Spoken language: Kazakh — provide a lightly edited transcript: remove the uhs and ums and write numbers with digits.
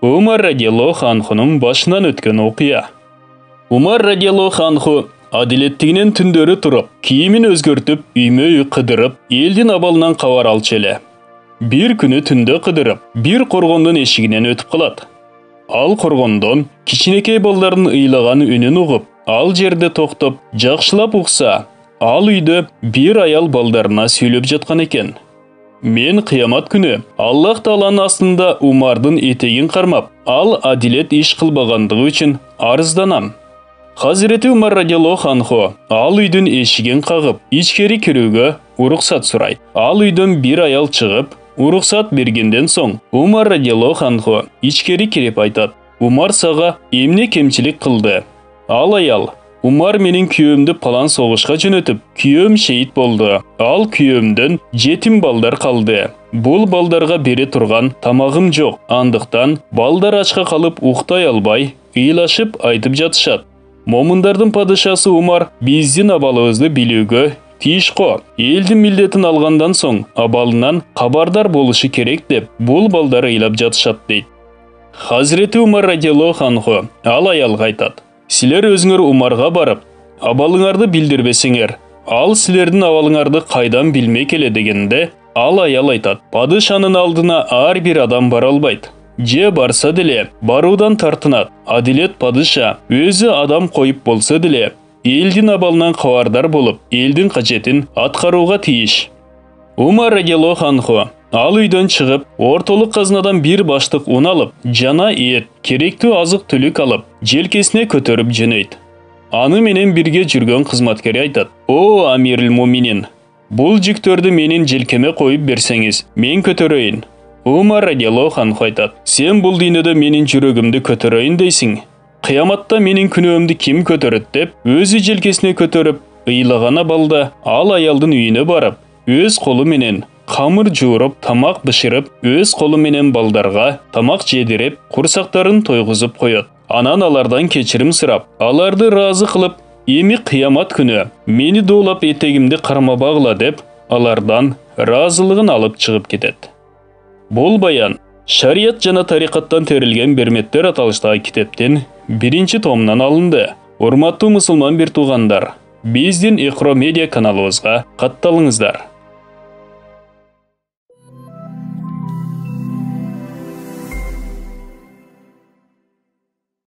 Umar radiyallahu anhu'nun başынан ötken okuya. Umar radiyallahu anhu adilettiginen tündörü turup, kiyimin özgörtüp, üymöy kıdırıp, eldin abalынан kavar alçele. Bir günü tünde kıdırıp, bir korgondun eşiginen ötüp kılat. Al korgondon, kiçinekey balların ıylağan ünün uğup, al jerde toktop, jakşılap uqsa, al uyda bir ayal baldarına söylöp jatkan eken. Men kıyamat günü Allah Taala'nın aslında Umardın etegin karmap, al adilet iş kılbağandığı için arızdanam. Hazreti Umar radiyallahu anhu al uydun eşigin kağıp, içkeri kirүүгө uruksat surayt. Al uydan bir ayal çıgıp, uruksat bergenden soň Umar radiyallahu anhu içkeri kirip aytat. Umar sağa emne kemçilik kıldı. Al ayal, Umar menin kүйөөмдү palan soğuşqa jönötüp, kүйөөм şehit boldu. Al kүйөөмдөн jetim baldar kaldı. Bul baldarga bere turgan tamagım jok. Andıktan baldar açka kalıp uktay albay, ıylaşıp aytıp jatışat. Momundardın padişası Umar bizdin abalыбызды bilүүгө тийишко. Элдин милдетин алгандан соң абалынан кабардар болушу керек деп бул балдары ыйлап жатышат дейт. Hazreti Umar radiyallahu anhu al ayalга айтат. Силер өзүңөр Умарга барып, абалыңарды билдирбесеңер, ал силердин абалыңарды кайдан билмек эле дегенде, ал аял айтат. Падышанын алдына ар бир адам бара албайт. Же барса деле, баруудан тартынат. Адилет падыша өзү адам коюп болса деле, элдин абалынан кабардар болуп, элдин кажетин аткарууга тийиш. Умар радiyallahu anhu ал үйдөн чыгып, ортолук казынадан бир баштык un алып, жана эт, керектүү азык-түлүк алып, желкесине көтөрүп жөнөйт. Аны менен бирге жүргөн кызматкер айтат. О, Амирил Муминин, бул жүктөрдү менин желкеме коюп берсеңиз, мен көтөрөйүн. Умар радiyallahu anhu айтат. Сен бул дүйнөдө менин жүрөгүмдү көтөрөйүн дейсиң. Кыяматта менин күнөөмдү ким көтөрөт деп, өзү желкесине көтөрүп, ыйлаган абалда ал аялдын үйүнө барып, өз колу менен камыр жууруп, тамак бышырып, өз колу менен балдарга тамак жедирип, курсактарын тойгузуп коёт. Анан алардан кечирим сурап, аларды ыраазы кылып, эми кыямат күнү мени доолап этегимди кармабагыла деп, алардан ыраазылыгын алып чыгып кетет. Бул баян шарият жана тарикаттан терилген берметтер аталыштагы китептин 1-чи томунан алынды. Урматтуу мусулман бир туугандар, биздин Iqro Media каналыбызга катталыңыздар.